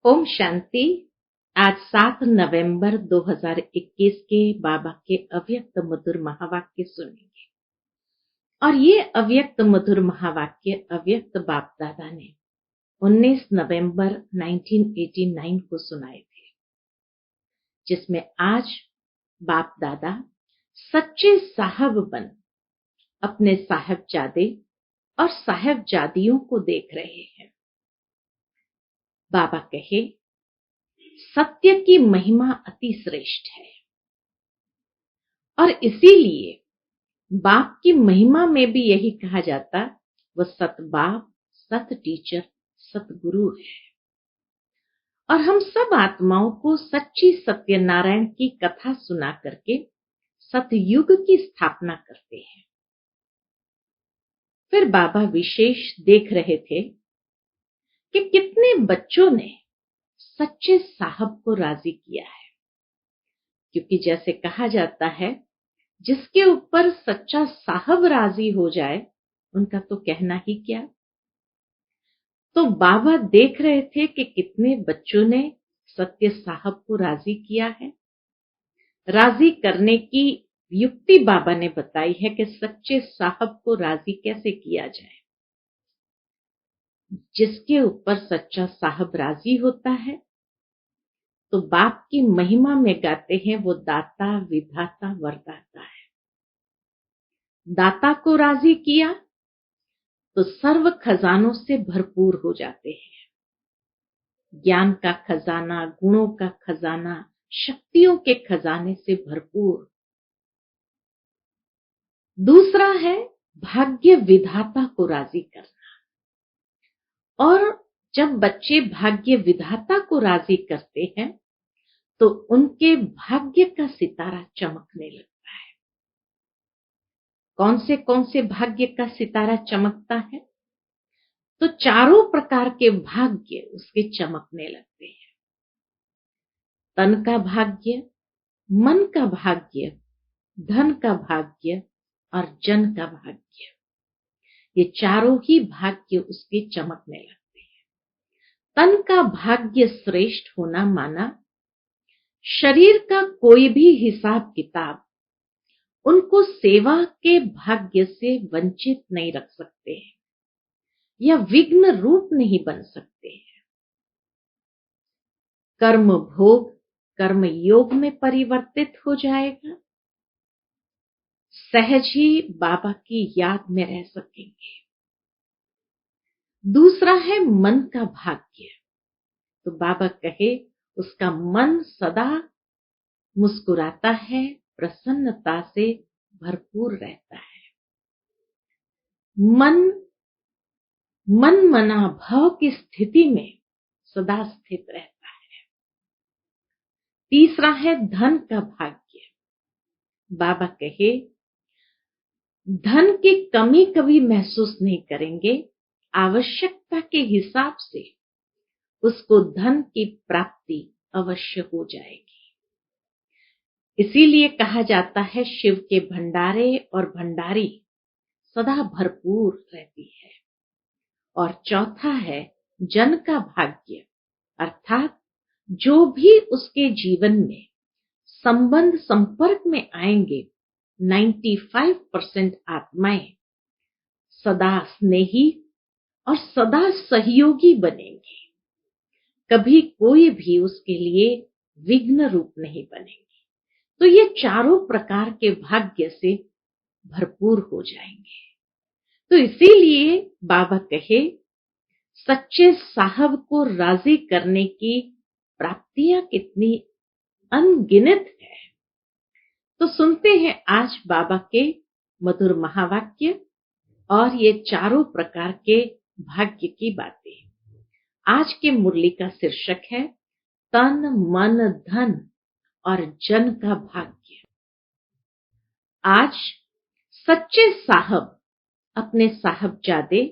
ओम शांति। आज 7 नवंबर 2021 के बाबा के अव्यक्त मधुर महावाक्य सुनेंगे। और ये अव्यक्त मधुर महावाक्य अव्यक्त बाप दादा ने 19 नवंबर 1989 को सुनाए थे, जिसमें आज बाप दादा सच्चे साहब बन अपने साहबजादे और साहबजादियों को देख रहे हैं। बाबा कहे, सत्य की महिमा अति श्रेष्ठ है और इसीलिए बाप की महिमा में भी यही कहा जाता, वह सत बाप, सत टीचर, सतगुरु है। और हम सब आत्माओं को सच्ची सत्यनारायण की कथा सुना करके सतयुग की स्थापना करते हैं। फिर बाबा विशेष देख रहे थे कि कितने बच्चों ने सच्चे साहब को राजी किया है, क्योंकि जैसे कहा जाता है, जिसके ऊपर सच्चा साहब राजी हो जाए उनका तो कहना ही क्या। तो बाबा देख रहे थे कि कितने बच्चों ने सत्य साहब को राजी किया है। राजी करने की युक्ति बाबा ने बताई है कि सच्चे साहब को राजी कैसे किया जाए। जिसके ऊपर सच्चा साहब राजी होता है तो बाप की महिमा में गाते हैं, वो दाता विधाता वरदाता है। दाता को राजी किया तो सर्व खजानों से भरपूर हो जाते हैं। ज्ञान का खजाना, गुणों का खजाना, शक्तियों के खजाने से भरपूर। दूसरा है भाग्य विधाता को राजी करना। और जब बच्चे भाग्य विधाता को राजी करते हैं तो उनके भाग्य का सितारा चमकने लगता है। कौन से भाग्य का सितारा चमकता है? तो चारों प्रकार के भाग्य उसके चमकने लगते हैं। तन का भाग्य, मन का भाग्य, धन का भाग्य और जन का भाग्य, ये चारों ही भाग्य उसके चमकने लगते हैं। तन का भाग्य श्रेष्ठ होना माना शरीर का कोई भी हिसाब किताब उनको सेवा के भाग्य से वंचित नहीं रख सकते हैं या विघ्न रूप नहीं बन सकते हैं। कर्म भोग कर्म योग में परिवर्तित हो जाएगा। सहज ही बाबा की याद में रह सकेंगे। दूसरा है मन का भाग्य। तो बाबा कहे, उसका मन सदा मुस्कुराता है, प्रसन्नता से भरपूर रहता है। मन मना भाव की स्थिति में सदा स्थित रहता है। तीसरा है धन का भाग्य। बाबा कहे, धन की कमी कभी महसूस नहीं करेंगे। आवश्यकता के हिसाब से उसको धन की प्राप्ति अवश्य हो जाएगी। इसीलिए कहा जाता है, शिव के भंडारे और भंडारी सदा भरपूर रहती है। और चौथा है जन का भाग्य, अर्थात जो भी उसके जीवन में संबंध संपर्क में आएंगे, 95% आत्माएं सदा स्नेही और सदा सहयोगी बनेंगे। कभी कोई भी उसके लिए विघ्न रूप नहीं बनेंगे। तो ये चारों प्रकार के भाग्य से भरपूर हो जाएंगे। तो इसीलिए बाबा कहे, सच्चे साहब को राजी करने की प्राप्तियां कितनी अनगिनत है। तो सुनते हैं आज बाबा के मधुर महावाक्य और ये चारों प्रकार के भाग्य की बातें। आज के मुरली का शीर्षक है तन मन धन और जन का भाग्य। आज सच्चे साहब अपने साहबजादे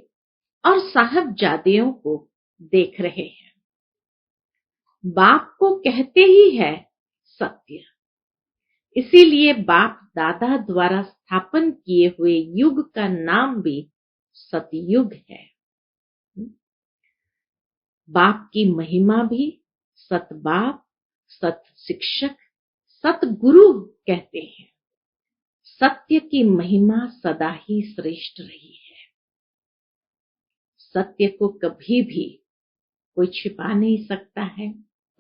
और साहबजादियों को देख रहे हैं। बाप को कहते ही है सत्य। इसीलिए बाप दादा द्वारा स्थापन किए हुए युग का नाम भी सतयुग है। बाप की महिमा भी सत बाप, सत शिक्षक, सत गुरु कहते हैं। सत्य की महिमा सदा ही श्रेष्ठ रही है। सत्य को कभी भी कोई छिपा नहीं सकता है,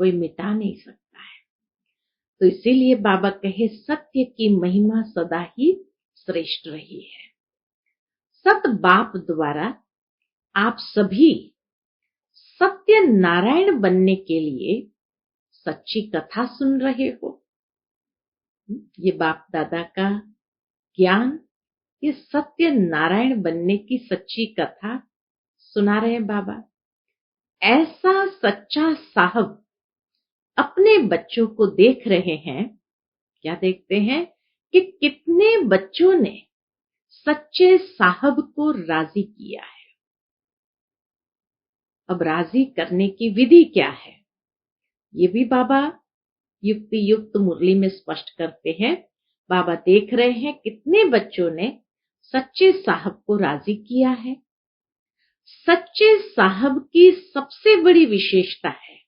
कोई मिटा नहीं सकता है। तो इसीलिए बाबा कहे सत्य की महिमा सदा ही श्रेष्ठ रही है। सत बाप द्वारा आप सभी सत्य नारायण बनने के लिए सच्ची कथा सुन रहे हो। ये बाप दादा का ज्ञान, ये सत्य नारायण बनने की सच्ची कथा सुना रहे हैं बाबा। ऐसा सच्चा साहब अपने बच्चों को देख रहे हैं। क्या देखते हैं कि कितने बच्चों ने सच्चे साहब को राजी किया है। अब राजी करने की विधि क्या है, ये भी बाबा युक्ति युक्त मुरली में स्पष्ट करते हैं। बाबा देख रहे हैं कितने बच्चों ने सच्चे साहब को राजी किया है। सच्चे साहब की सबसे बड़ी विशेषता है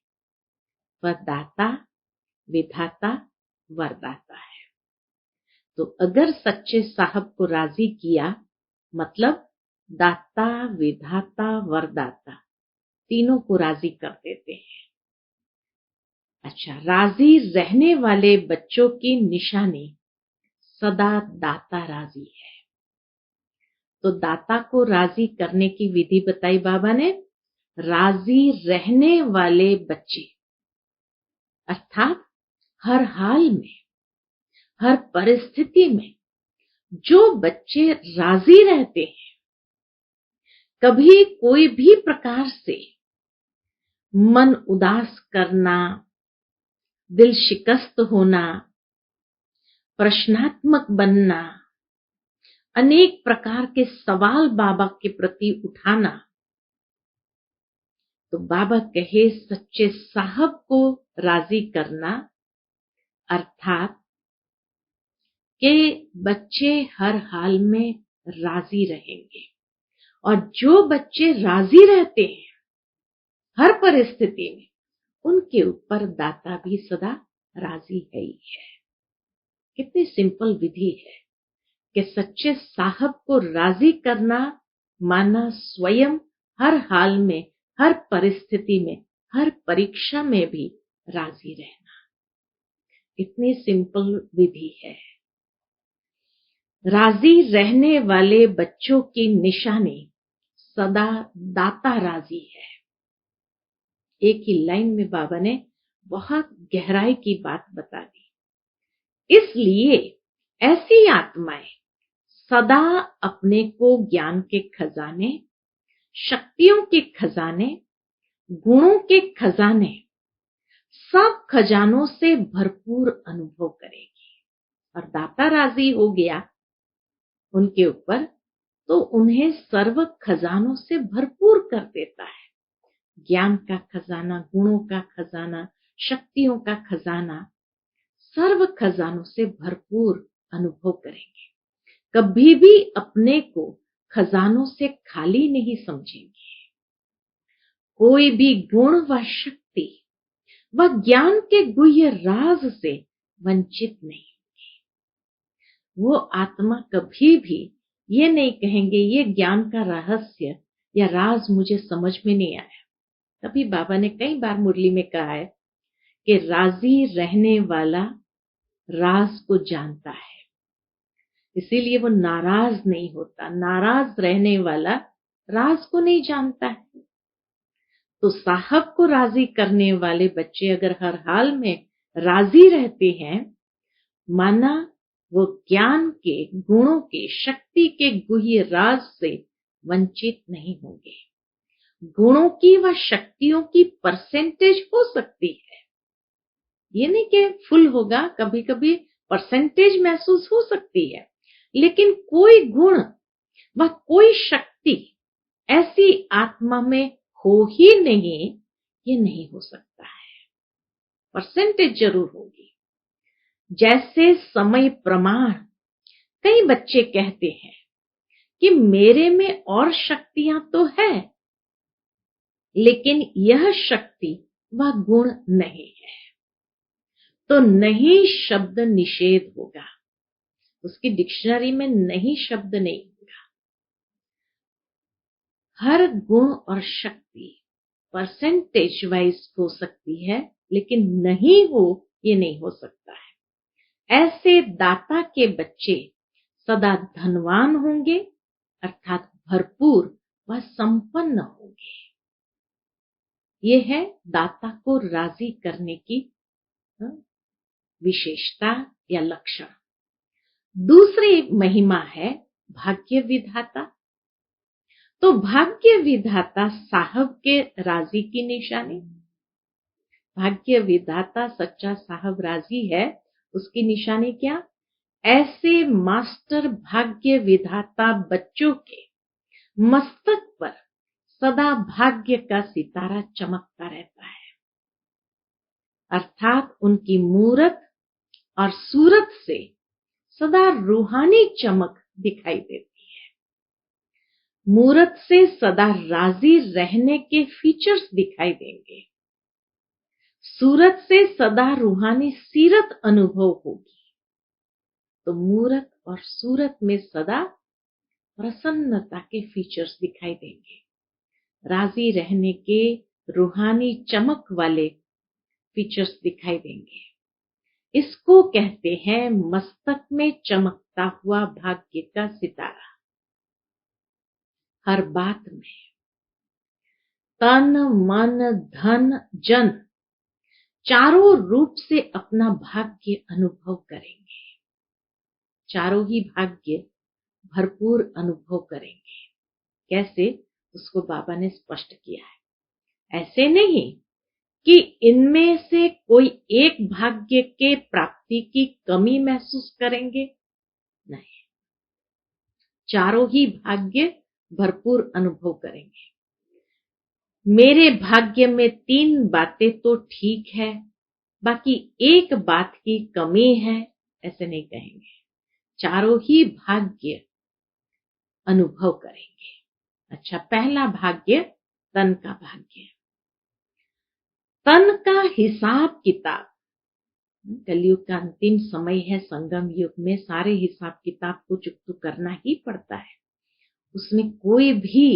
वह दाता, विधाता, वरदाता है। तो अगर सच्चे साहब को राजी किया मतलब दाता, विधाता, वरदाता तीनों को राजी कर देते हैं। अच्छा, राजी रहने वाले बच्चों की निशानी सदा दाता राजी है। तो दाता को राजी करने की विधि बताई बाबा ने। राजी रहने वाले बच्चे अर्थात हर हाल में, हर परिस्थिति में जो बच्चे राजी रहते हैं, कभी कोई भी प्रकार से मन उदास करना, दिल शिकस्त होना, प्रश्नात्मक बनना, अनेक प्रकार के सवाल बाबा के प्रति उठाना, तो बाबा कहे सच्चे साहब को राजी करना अर्थात के बच्चे हर हाल में राजी रहेंगे। और जो बच्चे राजी रहते हैं हर परिस्थिति में, उनके ऊपर दाता भी सदा राजी है ही है। कितनी सिंपल विधि है कि सच्चे साहब को राजी करना माना स्वयं हर हाल में, हर परिस्थिति में, हर परीक्षा में भी राजी रहना। इतनी सिंपल विधि है। राजी रहने वाले बच्चों की निशानी सदा दाता राजी है। एक ही लाइन में बाबा ने बहुत गहराई की बात बता दी। इसलिए ऐसी आत्माएं सदा अपने को ज्ञान के खजाने, शक्तियों के खजाने, गुणों के खजाने, सब खजानों से भरपूर अनुभव करेगी। और दाता राजी हो गया उनके ऊपर तो उन्हें सर्व खजानों से भरपूर कर देता है। ज्ञान का खजाना, गुणों का खजाना, शक्तियों का खजाना, सर्व खजानों से भरपूर अनुभव करेंगे। कभी भी अपने को खजानों से खाली नहीं समझेंगे। कोई भी गुण व शक्ति व ज्ञान के गुह्य राज से वंचित नहीं होगी। वो आत्मा कभी भी ये नहीं कहेंगे ये ज्ञान का रहस्य या राज मुझे समझ में नहीं आया। तभी बाबा ने कई बार मुरली में कहा है कि राजी रहने वाला राज को जानता है, इसीलिए वो नाराज नहीं होता। नाराज रहने वाला राज को नहीं जानता है। तो साहब को राजी करने वाले बच्चे अगर हर हाल में राजी रहते हैं, माना वो ज्ञान के, गुणों के, शक्ति के गुह्य राज से वंचित नहीं होंगे। गुणों की व शक्तियों की परसेंटेज हो सकती है, ये नहीं कि फुल होगा, कभी कभी परसेंटेज महसूस हो सकती है, लेकिन कोई गुण व कोई शक्ति ऐसी आत्मा में हो ही नहीं, ये नहीं हो सकता है। परसेंटेज जरूर होगी। जैसे समय प्रमाण कई बच्चे कहते हैं कि मेरे में और शक्तियां तो है, लेकिन यह शक्ति वह गुण नहीं है, तो नहीं शब्द निषेध होगा, उसकी डिक्शनरी में नहीं शब्द नहीं होगा। हर गुण और शक्ति परसेंटेज वाइज हो सकती है, लेकिन नहीं हो ये नहीं हो सकता है। ऐसे दाता के बच्चे सदा धनवान होंगे, अर्थात भरपूर व संपन्न होंगे। ये है दाता को राजी करने की विशेषता या लक्षण। दूसरी महिमा है भाग्य विधाता। तो भाग्य विधाता साहब के राजी की निशानी। भाग्य विधाता सच्चा साहब राजी है, उसकी निशानी क्या? ऐसे मास्टर भाग्य विधाता बच्चों के मस्तक पर सदा भाग्य का सितारा चमकता रहता है, अर्थात उनकी मूरत और सूरत से सदा रूहानी चमक दिखाई देती है। मूरत से सदा राजी रहने के फीचर्स दिखाई देंगे, सूरत से सदा रूहानी सीरत अनुभव होगी। तो मूरत और सूरत में सदा प्रसन्नता के फीचर्स दिखाई देंगे, राजी रहने के रूहानी चमक वाले फीचर्स दिखाई देंगे। इसको कहते हैं मस्तक में चमकता हुआ भाग्य का सितारा। हर बात में तन मन धन जन चारों रूप से अपना भाग्य अनुभव करेंगे, चारों ही भाग्य भरपूर अनुभव करेंगे। कैसे? उसको बाबा ने स्पष्ट किया है। ऐसे नहीं कि इनमें से कोई एक भाग्य के प्राप्ति की कमी महसूस करेंगे, नहीं, चारों ही भाग्य भरपूर अनुभव करेंगे। मेरे भाग्य में 3 बातें तो ठीक है, बाकी एक बात की कमी है, ऐसे नहीं कहेंगे। चारों ही भाग्य अनुभव करेंगे। अच्छा, पहला भाग्य तन का भाग्य। तन का हिसाब किताब, कलयुग का अंतिम समय है, संगम युग में सारे हिसाब किताब को चुकतो करना ही पड़ता है। उसमें कोई भी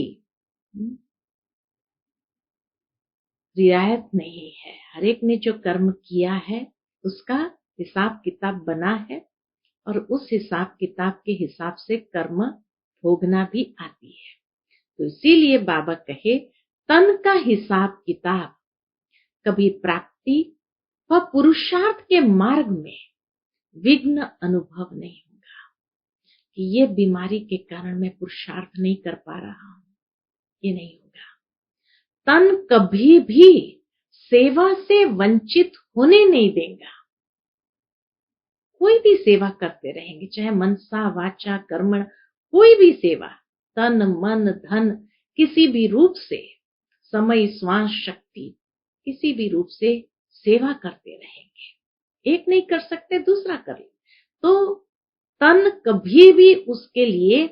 रियायत नहीं है। हर एक ने जो कर्म किया है उसका हिसाब किताब बना है, और उस हिसाब किताब के हिसाब से कर्म भोगना भी आती है। तो इसीलिए बाबा कहे तन का हिसाब किताब कभी प्राप्ति व पुरुषार्थ के मार्ग में विघ्न अनुभव नहीं होगा कि ये बीमारी के कारण मैं पुरुषार्थ नहीं कर पा रहा हूं, ये नहीं होगा। तन कभी भी सेवा से वंचित होने नहीं देगा। कोई भी सेवा करते रहेंगे, चाहे मनसा वाचा कर्मण, कोई भी सेवा, तन मन धन किसी भी रूप से, समय श्वास शक्ति किसी भी रूप से सेवा करते रहेंगे। एक नहीं कर सकते दूसरा कर ले, तो तन कभी भी उसके लिए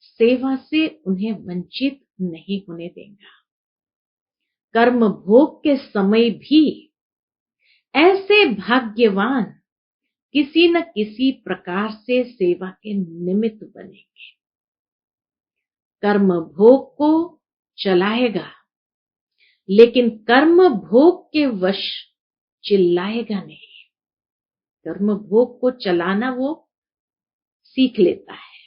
सेवा से उन्हें वंचित नहीं होने देगा। कर्म भोग के समय भी ऐसे भाग्यवान किसी न किसी प्रकार से सेवा के निमित्त बनेंगे। कर्म भोग को चलाएगा, लेकिन कर्म भोग के वश चिल्लाएगा नहीं। कर्म भोग को चलाना वो सीख लेता है,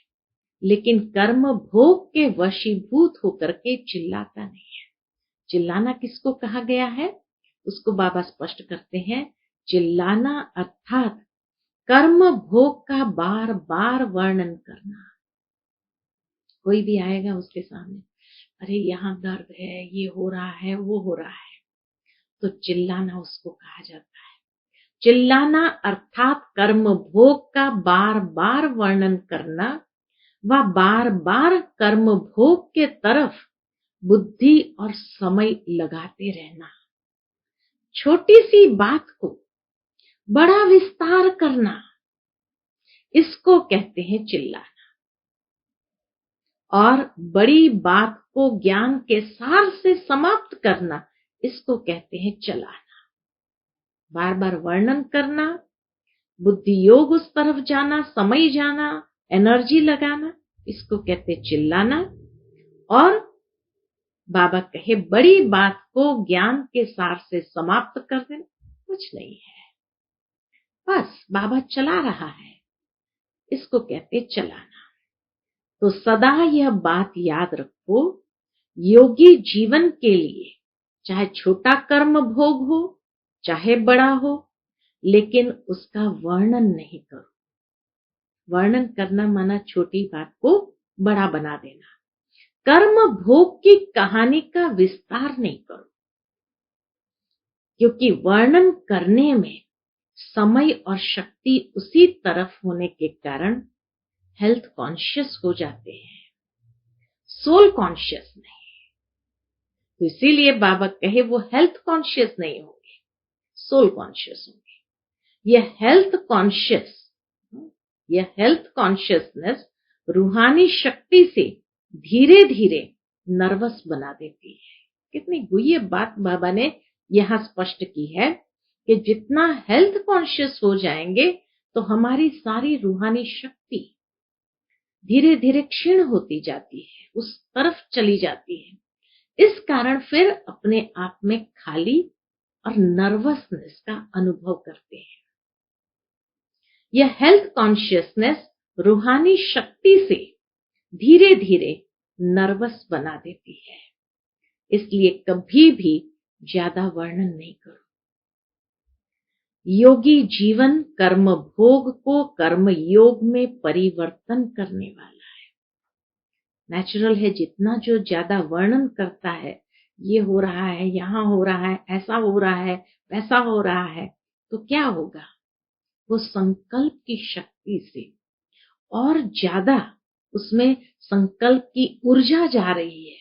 लेकिन कर्म भोग के वशीभूत होकर के चिल्लाता नहीं है। चिल्लाना किसको कहा गया है? उसको बाबा स्पष्ट करते हैं। चिल्लाना अर्थात कर्म भोग का बार बार वर्णन करना। कोई भी आएगा उसके सामने, अरे यहाँ दर्द है, ये हो रहा है, वो हो रहा है, तो चिल्लाना उसको कहा जाता है। चिल्लाना अर्थात कर्म भोग का बार बार वर्णन करना व बार बार कर्म भोग के तरफ बुद्धि और समय लगाते रहना। छोटी सी बात को बड़ा विस्तार करना, इसको कहते हैं चिल्लाना। और बड़ी बात को ज्ञान के सार से समाप्त करना, इसको कहते हैं चलाना। बार बार वर्णन करना, बुद्धि योग उस तरफ जाना, समय जाना, एनर्जी लगाना, इसको कहते चिल्लाना। और बाबा कहे बड़ी बात को ज्ञान के सार से समाप्त कर देना, कुछ नहीं है, बस बाबा चला रहा है, इसको कहते चलाना। तो सदा यह बात याद रखो, योगी जीवन के लिए चाहे छोटा कर्म भोग हो चाहे बड़ा हो, लेकिन उसका वर्णन नहीं करो। वर्णन करना माना छोटी बात को बड़ा बना देना। कर्म भोग की कहानी का विस्तार नहीं करो, क्योंकि वर्णन करने में समय और शक्ति उसी तरफ होने के कारण हेल्थ कॉन्शियस हो जाते हैं, सोल कॉन्शियस नहीं। तो इसीलिए बाबा कहे वो हेल्थ कॉन्शियस नहीं होंगे, सोल कॉन्शियस होंगे। यह हेल्थ कॉन्शियसनेस रूहानी शक्ति से धीरे धीरे नर्वस बना देती है। कितनी गुह्य बात बाबा ने यहां स्पष्ट की है कि जितना हेल्थ कॉन्शियस हो जाएंगे तो हमारी सारी रूहानी शक्ति धीरे धीरे क्षीण होती जाती है, उस तरफ चली जाती है। इस कारण फिर अपने आप में खाली और नर्वसनेस का अनुभव करते हैं। यह हेल्थ कॉन्शियसनेस रूहानी शक्ति से धीरे धीरे नर्वस बना देती है। इसलिए कभी भी ज्यादा वर्णन नहीं करो। योगी जीवन कर्म भोग को कर्म योग में परिवर्तन करने वाला है। नेचुरल है, जितना जो ज्यादा वर्णन करता है, ये हो रहा है, यहाँ हो रहा है, ऐसा हो रहा है, वैसा हो रहा है, तो क्या होगा? वो संकल्प की शक्ति से और ज्यादा उसमें संकल्प की ऊर्जा जा रही है,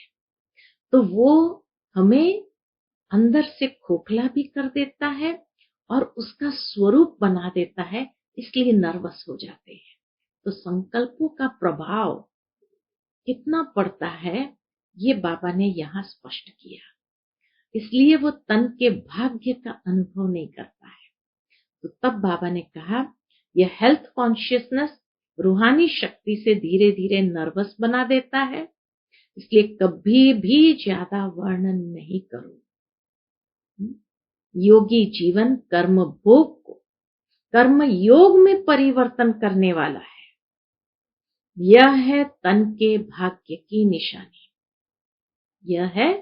तो वो हमें अंदर से खोखला भी कर देता है और उसका स्वरूप बना देता है, इसलिए नर्वस हो जाते हैं। तो संकल्पों का प्रभाव कितना पड़ता है, ये बाबा ने यहाँ स्पष्ट किया। इसलिए वो तन के भाग्य का अनुभव नहीं करता है। तो तब बाबा ने कहा यह हेल्थ कॉन्शियसनेस रूहानी शक्ति से धीरे धीरे नर्वस बना देता है, इसलिए कभी भी ज्यादा वर्णन नहीं करो। योगी जीवन कर्म भोग को कर्म योग में परिवर्तन करने वाला है। यह है तन के भाग्य की निशानी। यह है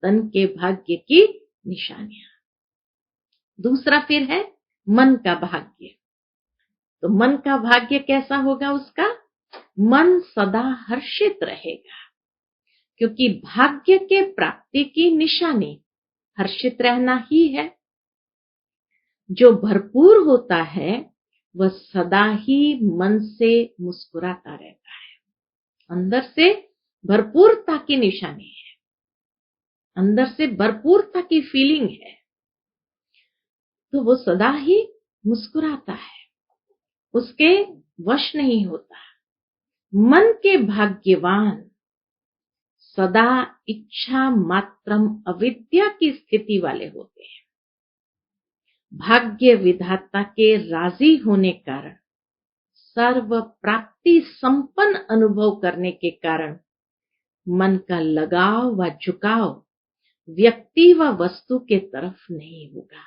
तन के भाग्य की निशानियां। दूसरा फिर है मन का भाग्य। तो मन का भाग्य कैसा होगा? उसका मन सदा हर्षित रहेगा, क्योंकि भाग्य के प्राप्ति की निशानी हर्षित रहना ही है। जो भरपूर होता है वह सदा ही मन से मुस्कुराता रहता है। अंदर से भरपूरता की निशानी है, अंदर से भरपूरता की फीलिंग है, तो वो सदा ही मुस्कुराता है, उसके वश नहीं होता। मन के भाग्यवान सदा इच्छा मात्रम अविद्या की स्थिति वाले होते हैं। भाग्य विधाता के राजी होने कारण, सर्व प्राप्ति संपन्न अनुभव करने के कारण मन का लगाव व झुकाव व्यक्ति व वस्तु के तरफ नहीं होगा।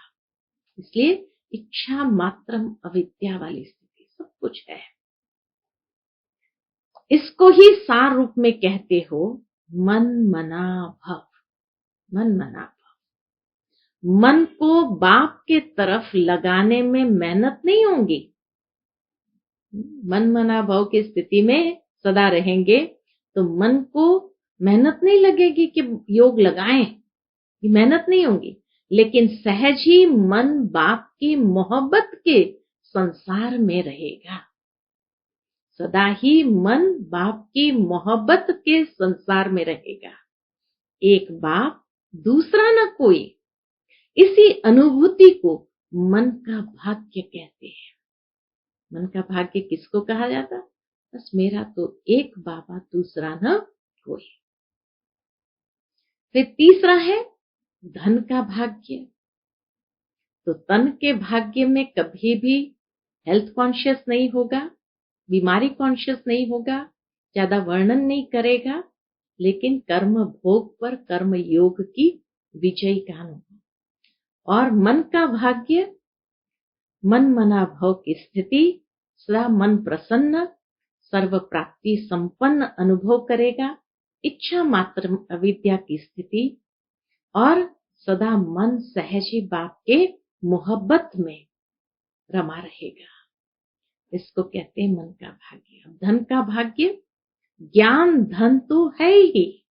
इसलिए इच्छा मात्रम अविद्या वाली स्थिति सब कुछ है। इसको ही सार रूप में कहते हो मन मना भव। मन मना भव, मन को बाप के तरफ लगाने में मेहनत नहीं होगी। मन मना भव की स्थिति में सदा रहेंगे तो मन को मेहनत नहीं लगेगी कि योग लगाएं, ये मेहनत नहीं होगी, लेकिन सहज ही मन बाप की मोहब्बत के संसार में रहेगा। सदा ही मन बाप की मोहब्बत के संसार में रहेगा। एक बाप दूसरा न कोई, इसी अनुभूति को मन का भाग्य कहते हैं। मन का भाग्य किसको कहा जाता? बस मेरा तो एक बाबा, दूसरा न कोई। फिर तीसरा है धन का भाग्य। तो तन के भाग्य में कभी भी हेल्थ कॉन्शियस नहीं होगा, बीमारी कॉन्शियस नहीं होगा, ज्यादा वर्णन नहीं करेगा, लेकिन कर्म भोग पर कर्म योग की विजयी का अनुभव। और मन का भाग्य मन मना भव की स्थिति, सदा मन प्रसन्न, सर्व प्राप्ति संपन्न अनुभव करेगा, इच्छा मात्र अविद्या की स्थिति, और सदा मन सहज ही बाप के मोहब्बत में रमा रहेगा। इसको कहते हैं मन का भाग्य। धन का भाग्य, ज्ञान धन तो है ही,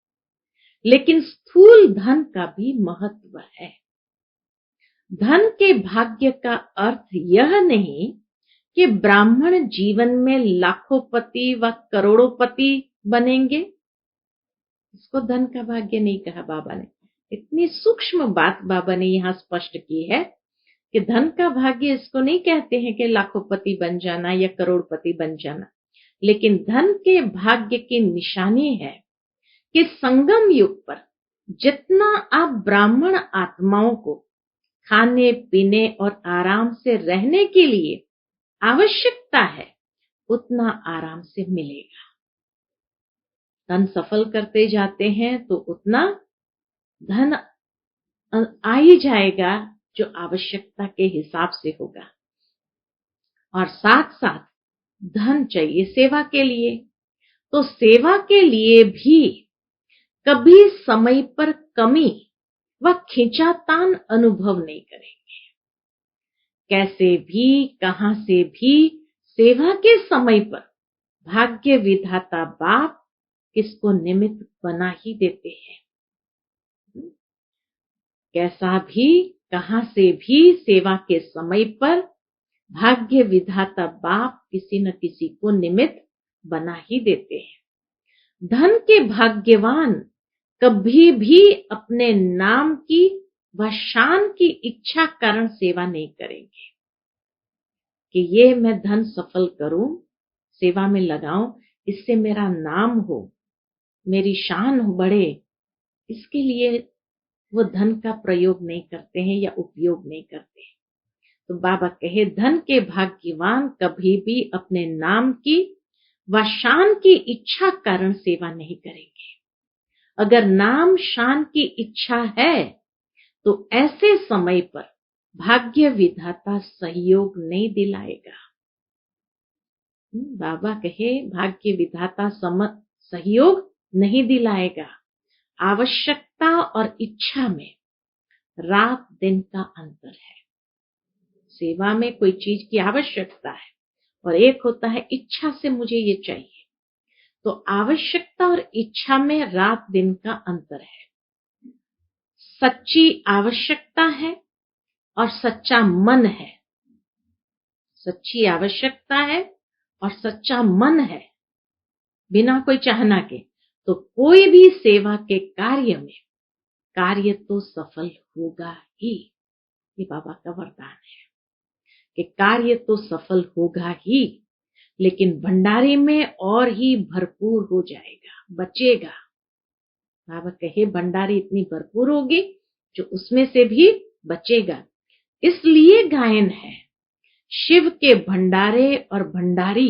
लेकिन स्थूल धन का भी महत्व है। धन के भाग्य का अर्थ यह नहीं कि ब्राह्मण जीवन में लाखोंपति व करोड़ोंपति बनेंगे। इसको धन का भाग्य नहीं कहा बाबा ने। इतनी सूक्ष्म बात बाबा ने यहाँ स्पष्ट की है कि धन का भाग्य इसको नहीं कहते हैं कि लाखोंपति बन जाना या करोड़पति बन जाना, लेकिन धन के भाग्य की निशानी है कि संगम युग पर जितना आप ब्राह्मण आत्माओं को खाने पीने और आराम से रहने के लिए आवश्यकता है, उतना आराम से मिलेगा। धन सफल करते जाते हैं तो उतना धन आ ही जाएगा जो आवश्यकता के हिसाब से होगा। और साथ साथ धन चाहिए सेवा के लिए, तो सेवा के लिए भी कभी समय पर कमी व खींचातान अनुभव नहीं करेंगे। कैसे भी कहां से भी सेवा के समय पर भाग्य विधाता बाप किसको निमित्त बना ही देते हैं। कैसा भी कहां से भी सेवा के समय पर भाग्य विधाता बाप किसी न किसी को निमित्त बना ही देते हैं। धन के भाग्यवान कभी भी अपने नाम की व शान की इच्छा कारण सेवा नहीं करेंगे कि ये मैं धन सफल करूं, सेवा में लगाऊं, इससे मेरा नाम हो, मेरी शान बढ़े। इसके लिए वो धन का प्रयोग नहीं करते हैं या उपयोग नहीं करते हैं। तो बाबा कहे धन के भाग्यवान कभी भी अपने नाम की व शान की इच्छा कारण सेवा नहीं करेंगे। अगर नाम शान की इच्छा है तो ऐसे समय पर भाग्य विधाता सहयोग नहीं दिलाएगा। बाबा कहे भाग्य विधाता सहयोग नहीं दिलाएगा। आवश्यकता और इच्छा में रात दिन का अंतर है। सेवा में कोई चीज की आवश्यकता है और एक होता है इच्छा से मुझे ये चाहिए। तो आवश्यकता और इच्छा में रात दिन का अंतर है। सच्ची आवश्यकता है और सच्चा मन है। सच्ची आवश्यकता है और सच्चा मन है, बिना कोई चाहना के, तो कोई भी सेवा के कार्य में कार्य तो सफल होगा ही। ये बाबा का वरदान है कि कार्य तो सफल होगा ही, लेकिन भंडारे में और ही भरपूर हो जाएगा, बचेगा। बाबा कहे भंडारी इतनी भरपूर होगी जो उसमें से भी बचेगा। इसलिए गायन है शिव के भंडारे और भंडारी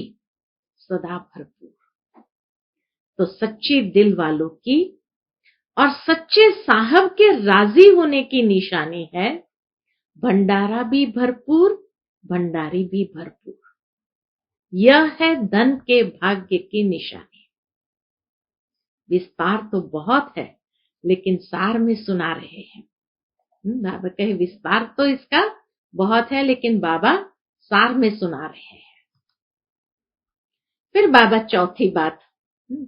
सदा भरपूर। तो सच्चे दिल वालों की और सच्चे साहब के राजी होने की निशानी है भंडारा भी भरपूर, भंडारी भी भरपूर। यह है धन के भाग्य की निशानी। विस्तार तो बहुत है, लेकिन सार में सुना रहे हैं। बाबा कहे विस्तार तो इसका बहुत है, लेकिन बाबा सार में सुना रहे हैं। फिर बाबा चौथी बात,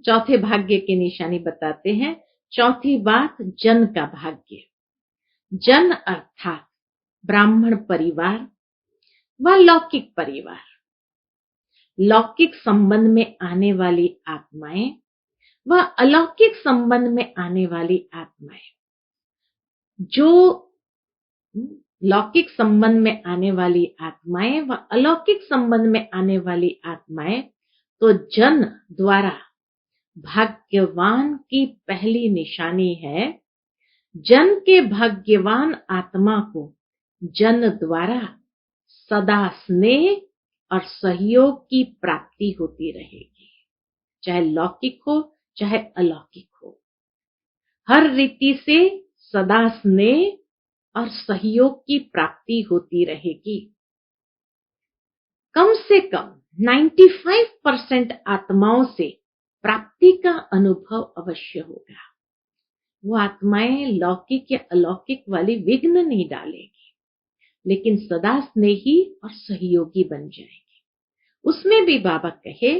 चौथे भाग्य की निशानी बताते हैं। चौथी बात जन का भाग्य। जन अर्थात ब्राह्मण परिवार व लौकिक परिवार। लौकिक संबंध में आने वाली आत्माएं व अलौकिक संबंध में आने वाली आत्माएं। जो लौकिक संबंध में आने वाली आत्माएं व अलौकिक संबंध में आने वाली आत्माएं, तो जन द्वारा भाग्यवान की पहली निशानी है। जन के भाग्यवान आत्मा को जन द्वारा सदा स्नेह और सहयोग की प्राप्ति होती रहेगी, चाहे लौकिक हो चाहे अलौकिक हो। हर रीति से सदा स्नेह और सहयोग की प्राप्ति होती रहेगी। कम से कम 95% आत्माओं से प्राप्ति का अनुभव अवश्य होगा। वो आत्माएं लौकिक या अलौकिक वाली विघ्न नहीं डालेगी, लेकिन सदा स्नेही और सहयोगी बन जाएगी। उसमें भी बाबा कहे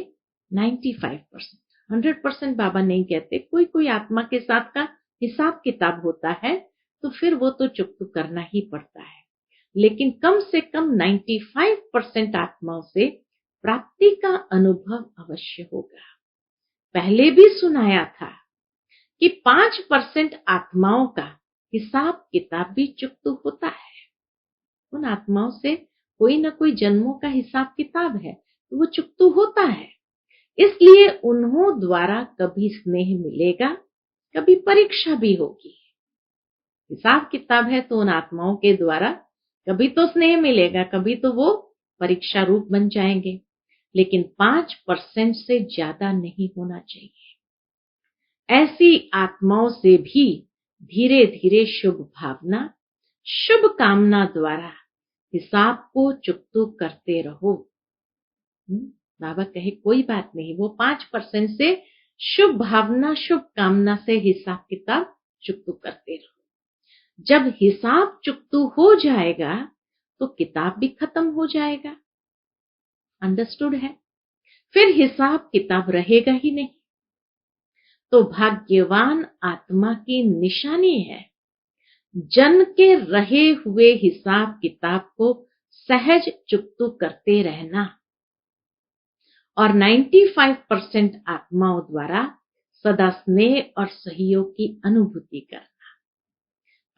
95%, 100% बाबा नहीं कहते। कोई कोई आत्मा के साथ का हिसाब किताब होता है तो फिर वो तो चुकता करना ही पड़ता है, लेकिन कम से कम 95% आत्माओं से प्राप्ति का अनुभव अवश्य होगा। पहले भी सुनाया था कि 5% आत्माओं का हिसाब किताब भी चुकता होता है। उन आत्माओं से कोई ना कोई जन्मों का हिसाब किताब है तो वो चुकता होता है। इसलिए उन्हों द्वारा कभी स्नेह मिलेगा, कभी परीक्षा भी होगी। हिसाब किताब है तो उन आत्माओं के द्वारा कभी तो स्नेह मिलेगा, कभी तो वो परीक्षा रूप बन जाएंगे, लेकिन 5% से ज्यादा नहीं होना चाहिए। ऐसी आत्माओं से भी धीरे धीरे शुभ भावना, शुभ कामना द्वारा हिसाब को चुकता करते रहो। बाबा कहे कोई बात नहीं, वो 5% से शुभ भावना, शुभ कामना से हिसाब किताब चुकता करते रहो। जब हिसाब चुकता हो जाएगा तो किताब भी खत्म हो जाएगा। अंडरस्टूड है? फिर हिसाब किताब रहेगा ही नहीं। तो भाग्यवान आत्मा की निशानी है जन के रहे हुए हिसाब किताब को सहज चुकता करते रहना और 95% आत्माओं द्वारा सदा स्नेह और सहयोग की अनुभूति करना।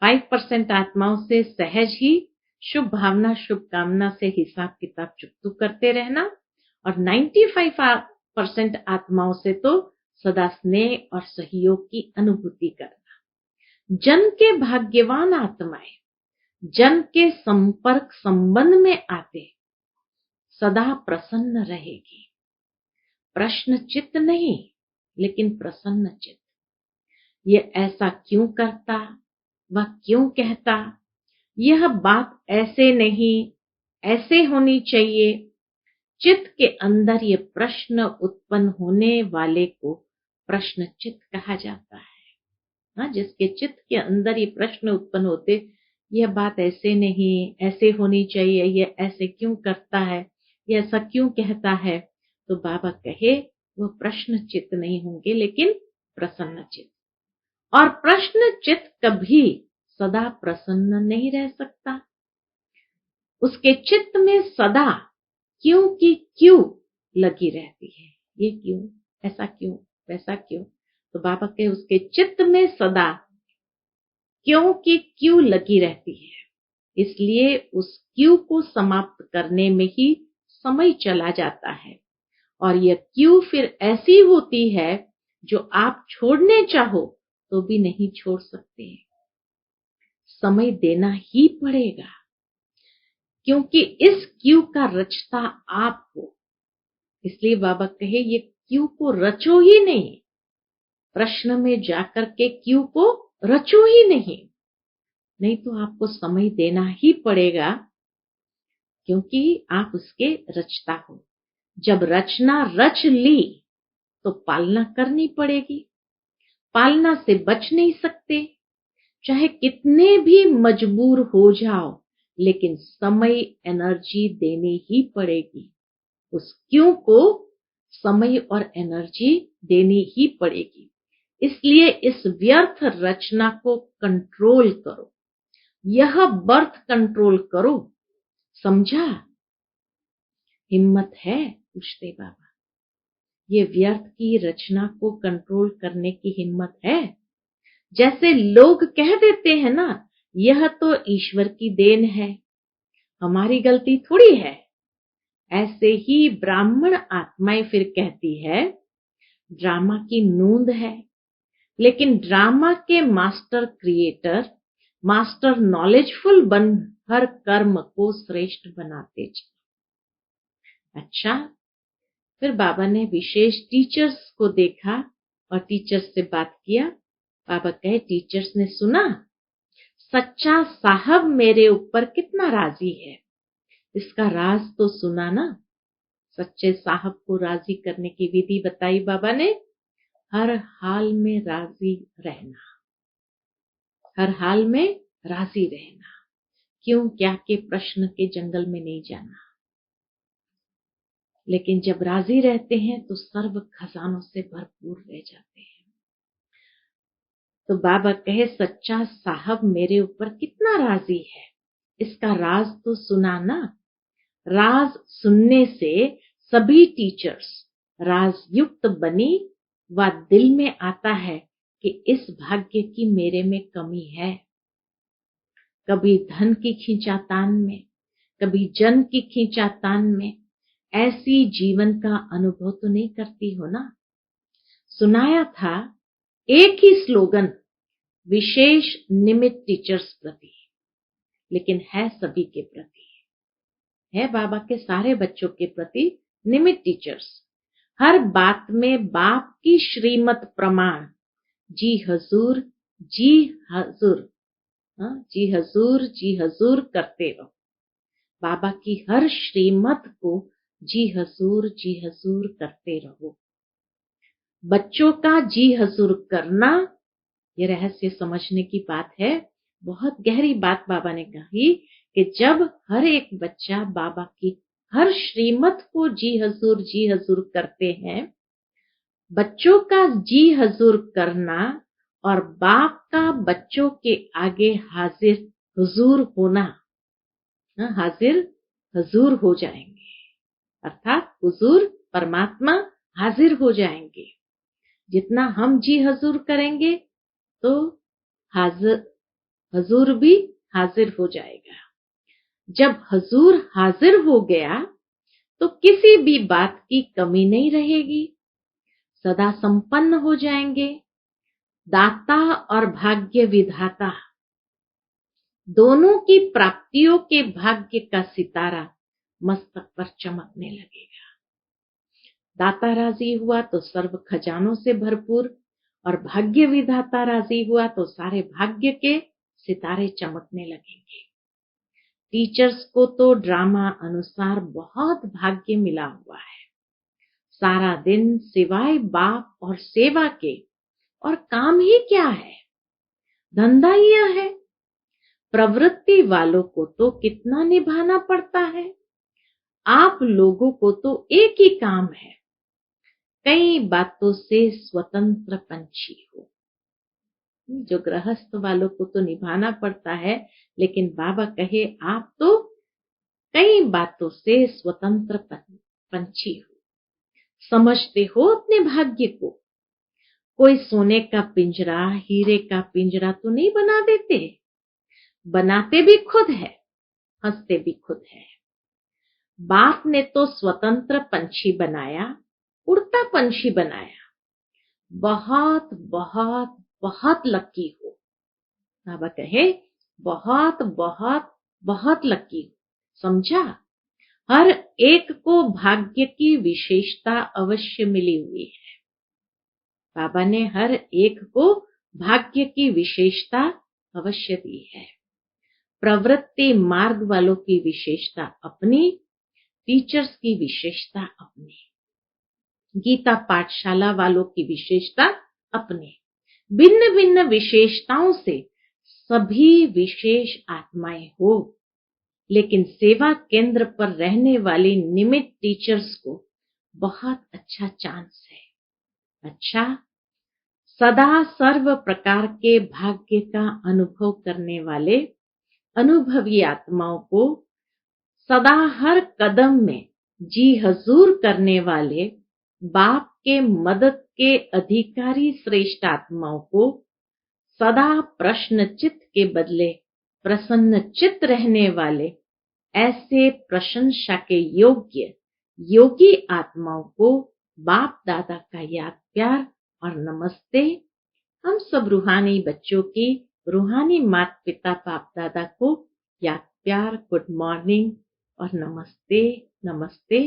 5% आत्माओं से सहज ही शुभ भावना, शुभ कामना से हिसाब किताब चुकता करते रहना और 95% आत्माओं से तो सदा स्नेह और सहयोग की अनुभूति करना। जन के भाग्यवान आत्माएं जन के संपर्क संबंध में आते सदा प्रसन्न रहेगी। प्रश्न चित्त नहीं, लेकिन प्रसन्न चित्त। ये ऐसा क्यों करता, वह क्यों कहता, यह बात ऐसे नहीं, ऐसे होनी चाहिए। चित्त के अंदर ये प्रश्न उत्पन्न होने वाले को प्रश्न चित्त कहा जाता है। हाँ, जिसके चित्त के अंदर ये प्रश्न उत्पन्न होते, यह बात ऐसे नहीं, ऐसे होनी चाहिए, ये ऐसे क्यों करता है, ये ऐसा क्यों कहता है, तो बाबा कहे वो प्रश्न चित्त नहीं होंगे, लेकिन प्रसन्न चित्त। और प्रश्न चित्त कभी सदा प्रसन्न नहीं रह सकता। उसके चित्त में सदा क्यों की क्यों लगी रहती है। ये क्यों, ऐसा क्यों, वैसा क्यों। तो बाबा के उसके चित्त में सदा क्यों की क्यों लगी रहती है। इसलिए उस क्यों को समाप्त करने में ही समय चला जाता है और यह क्यों फिर ऐसी होती है जो आप छोड़ने चाहो तो भी नहीं छोड़ सकते। समय देना ही पड़ेगा, क्योंकि इस क्यों का रचता आप हो। इसलिए बाबा कहे ये क्यों को रचो ही नहीं। प्रश्न में जाकर के क्यों को रचो ही नहीं, नहीं तो आपको समय देना ही पड़ेगा, क्योंकि आप उसके रचता हो। जब रचना रच ली तो पालना करनी पड़ेगी। पालना से बच नहीं सकते, चाहे कितने भी मजबूर हो जाओ, लेकिन समय एनर्जी देनी ही पड़ेगी। उस क्यों को समय और एनर्जी देनी ही पड़ेगी। इसलिए इस व्यर्थ रचना को कंट्रोल करो, यह बर्थ कंट्रोल करो। समझा? हिम्मत है? पूछते बाबा, ये व्यर्थ की रचना को कंट्रोल करने की हिम्मत है? जैसे लोग कह देते हैं ना, यह तो ईश्वर की देन है, हमारी गलती थोड़ी है। ऐसे ही ब्राह्मण आत्माएं फिर कहती है ड्रामा की नूंद है, लेकिन ड्रामा के मास्टर क्रिएटर, मास्टर नॉलेजफुल बन हर कर्म को श्रेष्ठ बनाते चलो। अच्छा, फिर बाबा ने विशेष टीचर्स को देखा और टीचर्स से बात किया। बाबा कहे, टीचर्स ने सुना सच्चा साहब मेरे ऊपर कितना राजी है, इसका राज तो सुना ना। सच्चे साहब को राजी करने की विधि बताई बाबा ने। हर हाल में राजी रहना, हर हाल में राजी रहना। क्यों क्या के प्रश्न के जंगल में नहीं जाना। लेकिन जब राजी रहते हैं तो सर्व खजानों से भरपूर रह जाते हैं। तो बाबा कहे, सच्चा साहब मेरे ऊपर कितना राजी है, इसका राज तो सुना ना। राज सुनने से सभी टीचर्स राजयुक्त बनी व दिल में आता है कि इस भाग्य की मेरे में कमी है। कभी धन की खींचातान में, कभी जन की खींचातान में ऐसी जीवन का अनुभव तो नहीं करती हो ना। सुनाया था एक ही स्लोगन, विशेष निमित्त टीचर्स प्रति, लेकिन है सभी के प्रति, है बाबा के सारे बच्चों के प्रति निमित्त टीचर्स। हर बात में बाप की श्रीमत प्रमाण, जी हजूर जी हजूर, जी हजूर जी हजूर करते रहो। बाबा की हर श्रीमत को जी हजूर करते रहो। बच्चों का जी हजूर करना, ये रहस्य समझने की बात है। बहुत गहरी बात बाबा ने कही कि जब हर एक बच्चा बाबा की हर श्रीमत को जी हजूर करते हैं, बच्चों का जी हजूर करना और बाप का बच्चों के आगे हाजिर हुजूर होना, हाजिर हुजूर हो जाएंगे। अर्थात हुजूर परमात्मा हाजिर हो जाएंगे। जितना हम जी हजूर करेंगे तो हजूर भी हाजिर हो जाएगा। जब हजूर हाजिर हो गया तो किसी भी बात की कमी नहीं रहेगी, सदा संपन्न हो जाएंगे। दाता और भाग्य विधाता दोनों की प्राप्तियों के भाग्य का सितारा मस्तक पर चमकने लगेगा। दाता राजी हुआ तो सर्व खजानों से भरपूर, और भाग्य विधाता राजी हुआ तो सारे भाग्य के सितारे चमकने लगेंगे। टीचर्स को तो ड्रामा अनुसार बहुत भाग्य मिला हुआ है। सारा दिन सिवाय बाप और सेवा के और काम ही क्या है, धंधा ही है। प्रवृत्ति वालों को तो कितना निभाना पड़ता है। आप लोगों को तो एक ही काम है, कई बातों से स्वतंत्र पंछी हो। जो गृहस्थ वालों को तो निभाना पड़ता है, लेकिन बाबा कहे आप तो कई बातों से स्वतंत्र पंछी हो, समझते हो अपने भाग्य को। कोई सोने का पिंजरा, हीरे का पिंजरा तो नहीं बना देते, बनाते भी खुद है, हंसते भी खुद है। बाप ने तो स्वतंत्र पंछी बनाया, उड़ता पंछी बनाया। बहुत बहुत बहुत लकी हो। बाबा कहे बहुत बहुत बहुत लकी हो। समझा? हर एक को भाग्य की विशेषता अवश्य मिली हुई है। बाबा ने हर एक को भाग्य की विशेषता अवश्य दी है। प्रवृत्ति मार्ग वालों की विशेषता अपनी, टीचर्स की विशेषता अपनी, गीता पाठशाला वालों की विशेषता अपनी। भिन्न भिन्न विशेषताओं से सभी विशेष आत्माएं हो, लेकिन सेवा केंद्र पर रहने वाले निमित्त टीचर्स को बहुत अच्छा चांस है। अच्छा, सदा सर्व प्रकार के भाग्य का अनुभव करने वाले अनुभवी आत्माओं को, सदा हर कदम में जी हजूर करने वाले बाप के मदद के अधिकारी श्रेष्ठ आत्माओं को, सदा प्रश्न चित्त के बदले प्रसन्न चित्त रहने वाले ऐसे प्रशंसा के योग्य योगी आत्माओं को बाप दादा का याद प्यार और नमस्ते। हम सब रूहानी बच्चों की रूहानी माता पिता बाप दादा को याद प्यार गुड मॉर्निंग और नमस्ते नमस्ते।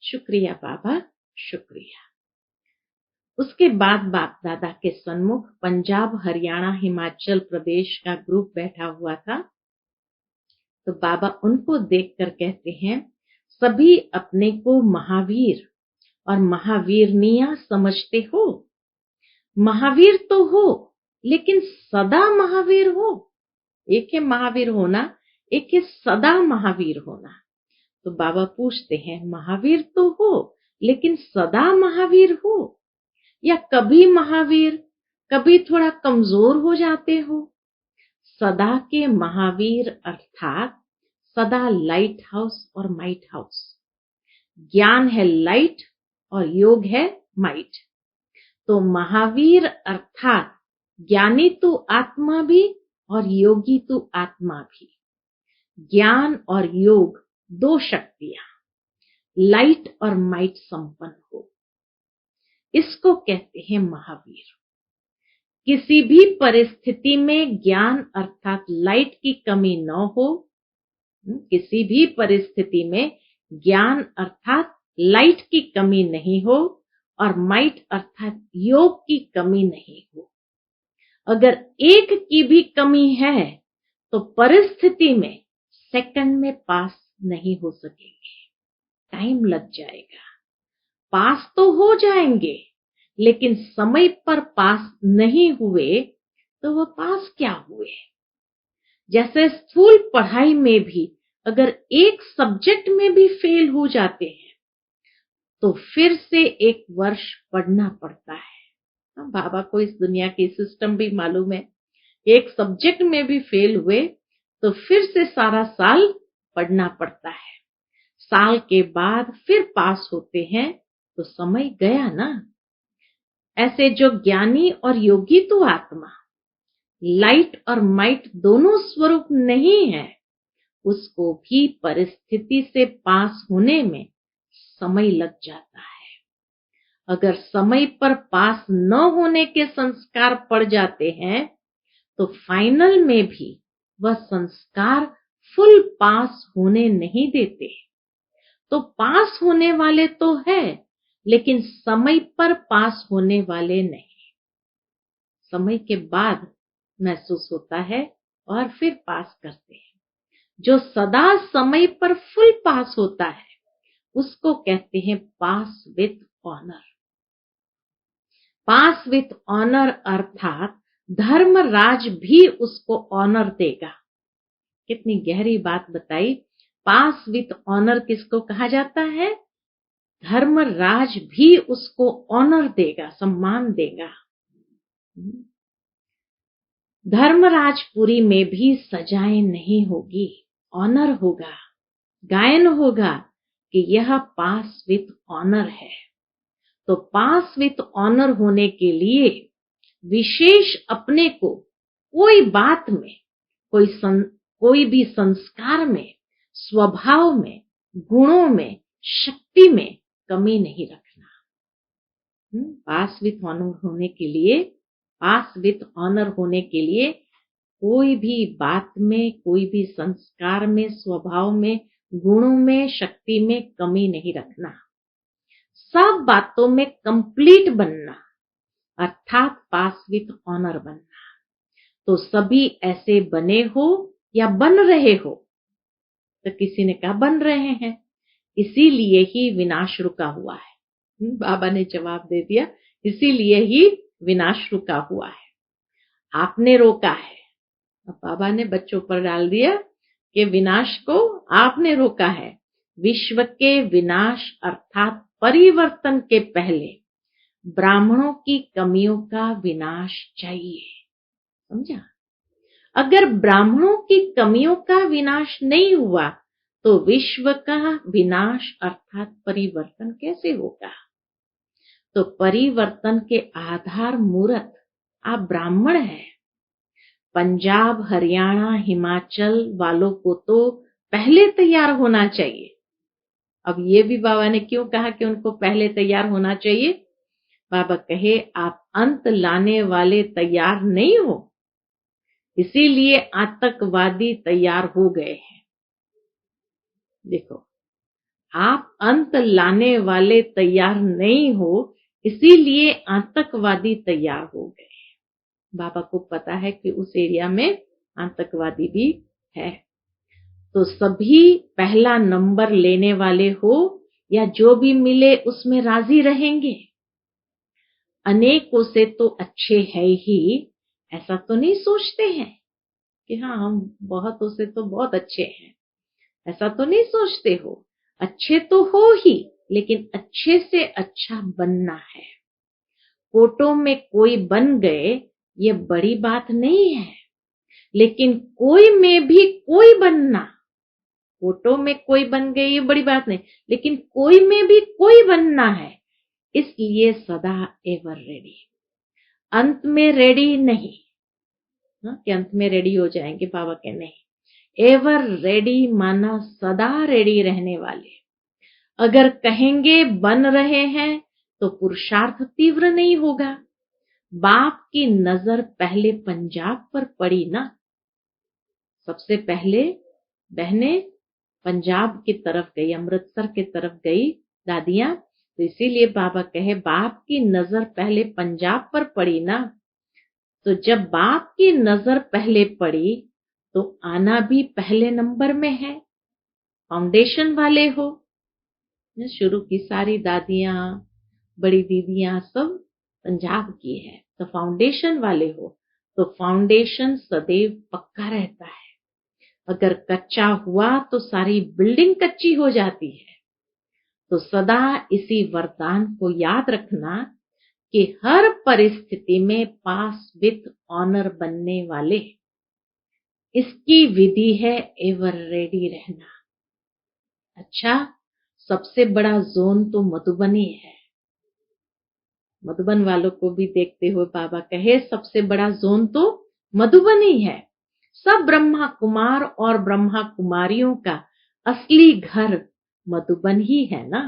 शुक्रिया बाबा, शुक्रिया। उसके बाद बाप दादा के सन्मुख पंजाब, हरियाणा, हिमाचल प्रदेश का ग्रुप बैठा हुआ था। तो बाबा उनको देखकर कहते हैं, सभी अपने को महावीर और महावीरनिया समझते हो। महावीर तो हो, लेकिन सदा महावीर हो। एक है महावीर होना, एक है सदा महावीर होना। तो बाबा पूछते हैं, महावीर तो हो लेकिन सदा महावीर हो, या कभी महावीर कभी थोड़ा कमजोर हो जाते हो। सदा के महावीर अर्थात सदा लाइट हाउस और माइट हाउस। ज्ञान है लाइट और योग है माइट। तो महावीर अर्थात ज्ञानी तो आत्मा भी और योगी तो आत्मा भी। ज्ञान और योग दो शक्तियां, लाइट और माइट संपन्न हो, इसको कहते हैं महावीर। किसी भी परिस्थिति में ज्ञान अर्थात लाइट की कमी न हो। किसी भी परिस्थिति में ज्ञान अर्थात लाइट की कमी नहीं हो और माइट अर्थात योग की कमी नहीं हो। अगर एक की भी कमी है तो परिस्थिति में सेकंड में पास नहीं हो सकेंगे, टाइम लग जाएगा। पास तो हो जाएंगे, लेकिन समय पर पास नहीं हुए तो वह पास क्या हुए। जैसे स्कूल पढ़ाई में भी अगर एक सब्जेक्ट में भी फेल हो जाते हैं तो फिर से एक वर्ष पढ़ना पड़ता है। बाबा को इस दुनिया की सिस्टम भी मालूम है। एक सब्जेक्ट में भी फेल हुए तो फिर से सारा साल पढ़ना पड़ता है। साल के बाद फिर पास होते हैं तो समय गया ना। ऐसे जो ज्ञानी और योगी तो आत्मा, लाइट और माइट दोनों स्वरूप नहीं है, उसको भी परिस्थिति से पास होने में समय लग जाता है। अगर समय पर पास न होने के संस्कार पड़ जाते हैं तो फाइनल में भी वह संस्कार फुल पास होने नहीं देते। तो पास होने वाले तो है, लेकिन समय पर पास होने वाले नहीं। समय के बाद महसूस होता है और फिर पास करते हैं। जो सदा समय पर फुल पास होता है उसको कहते हैं pass with honour. Pass with honour अर्थात धर्मराज भी उसको ऑनर देगा। कितनी गहरी बात बताई। पास विथ ऑनर किसको कहा जाता है? धर्मराज भी उसको ऑनर देगा, सम्मान देगा। धर्मराजपुरी में भी सजाएं नहीं होगी, ऑनर होगा, गायन होगा कि यह पास विथ ऑनर है। तो पास विथ ऑनर होने के लिए विशेष अपने को कोई बात में, कोई भी संस्कार में, स्वभाव में, गुणों में, शक्ति में कमी नहीं रखना। पास विथ ऑनर होने के लिए, पास विथ ऑनर होने के लिए कोई भी बात में, कोई भी संस्कार में, स्वभाव में, गुणों में, शक्ति में कमी नहीं रखना। सब बातों में कंप्लीट बनना अर्थात पास विथ ऑनर बनना। तो सभी ऐसे बने हो या बन रहे हो? तो किसी ने कहा बन रहे हैं, इसीलिए ही विनाश रुका हुआ है। बाबा ने जवाब दे दिया, इसीलिए ही विनाश रुका हुआ है। आपने रोका है। अब बाबा ने बच्चों पर डाल दिया कि विनाश को आपने रोका है। विश्व के विनाश अर्थात परिवर्तन के पहले ब्राह्मणों की कमियों का विनाश चाहिए। समझा? अगर ब्राह्मणों की कमियों का विनाश नहीं हुआ तो विश्व का विनाश अर्थात परिवर्तन कैसे होगा? तो परिवर्तन के आधार मूर्त आप ब्राह्मण हैं। पंजाब, हरियाणा, हिमाचल वालों को तो पहले तैयार होना चाहिए। अब ये भी बाबा ने क्यों कहा कि उनको पहले तैयार होना चाहिए? बाबा कहे आप अंत लाने वाले तैयार नहीं हो, इसीलिए आतंकवादी तैयार हो गए हैं। देखो, आप अंत लाने वाले तैयार नहीं हो, इसीलिए आतंकवादी तैयार हो गए। बाबा को पता है कि उस एरिया में आतंकवादी भी है, तो सभी पहला नंबर लेने वाले हो या जो भी मिले उसमें राजी रहेंगे। अनेकों से तो अच्छे है ही, ऐसा तो नहीं सोचते हैं कि हाँ हम बहुतों से तो बहुत अच्छे हैं, ऐसा तो नहीं सोचते हो। अच्छे तो हो ही, लेकिन अच्छे से अच्छा बनना है। फोटो में कोई बन गए ये बड़ी बात नहीं है, लेकिन कोई में भी कोई बनना, फोटो में कोई बन गए ये बड़ी बात नहीं, लेकिन कोई में भी कोई बनना है। इसलिए सदा एवर रेडी, अंत में रेडी नहीं कि अंत में रेडी हो जाएंगे, बाबा के नहीं। एवर रेडी माना सदा रेडी रहने वाले। अगर कहेंगे बन रहे हैं तो पुरुषार्थ तीव्र नहीं होगा। बाप की नजर पहले पंजाब पर पड़ी ना, सबसे पहले बहनें पंजाब की तरफ गई, अमृतसर की तरफ गई दादियां, तो इसीलिए बाबा कहे बाप की नजर पहले पंजाब पर पड़ी ना। तो जब बाप की नजर पहले पड़ी तो आना भी पहले नंबर में है। फाउंडेशन वाले हो, शुरू की सारी दादियां बड़ी दीदियां सब पंजाब की है, तो फाउंडेशन वाले हो, तो फाउंडेशन सदैव पक्का रहता है। अगर कच्चा हुआ तो सारी बिल्डिंग कच्ची हो जाती है। तो सदा इसी वरदान को याद रखना कि हर परिस्थिति में पास विथ ऑनर बनने वाले, इसकी विधि है एवर रेडी रहना। अच्छा, सबसे बड़ा जोन तो मधुबनी है। मधुबन वालों को भी देखते हुए बाबा कहे सबसे बड़ा जोन तो मधुबनी है। सब ब्रह्मा कुमार और ब्रह्मा कुमारियों का असली घर मधुबन ही है ना।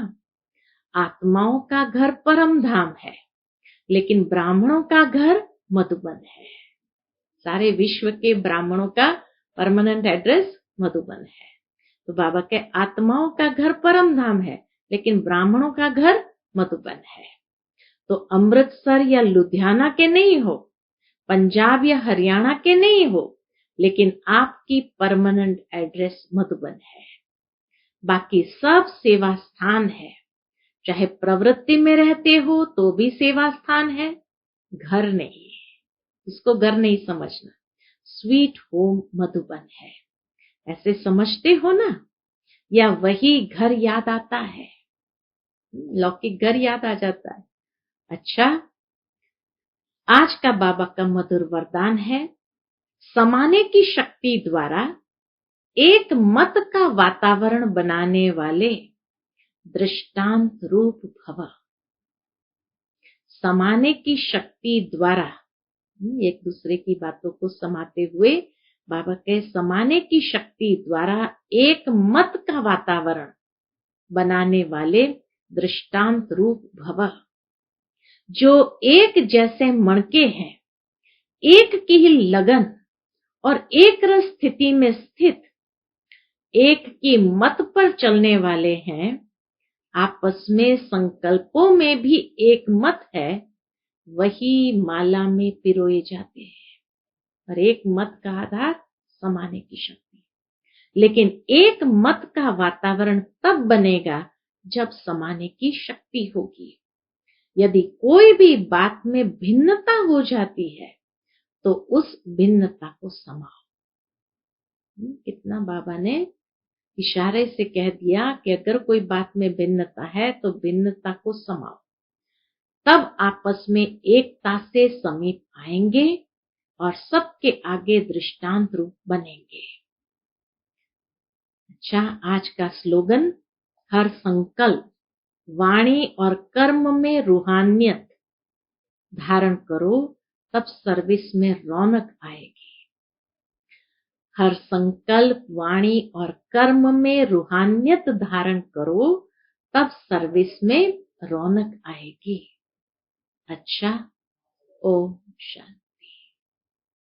आत्माओं का घर परम धाम है, लेकिन ब्राह्मणों का घर मधुबन है। सारे विश्व के ब्राह्मणों का परमानेंट एड्रेस मधुबन है। तो बाबा के आत्माओं का घर परम धाम है, लेकिन ब्राह्मणों का घर मधुबन है। तो अमृतसर या लुधियाना के नहीं हो, पंजाब या हरियाणा के नहीं हो, लेकिन आपकी परमानेंट एड्रेस मधुबन है। बाकी सब सेवा स्थान है। चाहे प्रवृत्ति में रहते हो तो भी सेवा स्थान है, घर नहीं है, इसको घर नहीं समझना। स्वीट होम मधुबन है, ऐसे समझते हो ना, या वही घर याद आता है, लौकिक घर याद आ जाता है। अच्छा, आज का बाबा का मधुर वरदान है, समाने की शक्ति द्वारा एक मत का वातावरण बनाने वाले दृष्टांत रूप भव। समाने की शक्ति द्वारा, एक दूसरे की बातों को समाते हुए बाबा के समाने की शक्ति द्वारा एक मत का वातावरण बनाने वाले दृष्टांत रूप भव। जो एक जैसे मणके हैं, एक की ही लगन और एक रस स्थिति में स्थित, एक की मत पर चलने वाले हैं, आपस में संकल्पों में भी एक मत है, वही माला में पिरोए जाते हैं। और एक मत का आधार समाने की शक्ति। लेकिन एक मत का वातावरण तब बनेगा जब समाने की शक्ति होगी। यदि कोई भी बात में भिन्नता हो जाती है तो उस भिन्नता को समाओ। कितना बाबा ने इशारे से कह दिया कि अगर कोई बात में भिन्नता है तो भिन्नता को समाओ, तब आपस में एकता से समीप आएंगे और सबके आगे दृष्टांत रूप बनेंगे। अच्छा, आज का स्लोगन, हर संकल्प वाणी और कर्म में रूहानियत धारण करो, तब सर्विस में रौनक आएगी। हर संकल्प वाणी और कर्म में रूहानियत धारण करो, तब सर्विस में रौनक आएगी। अच्छा, ओम शांति।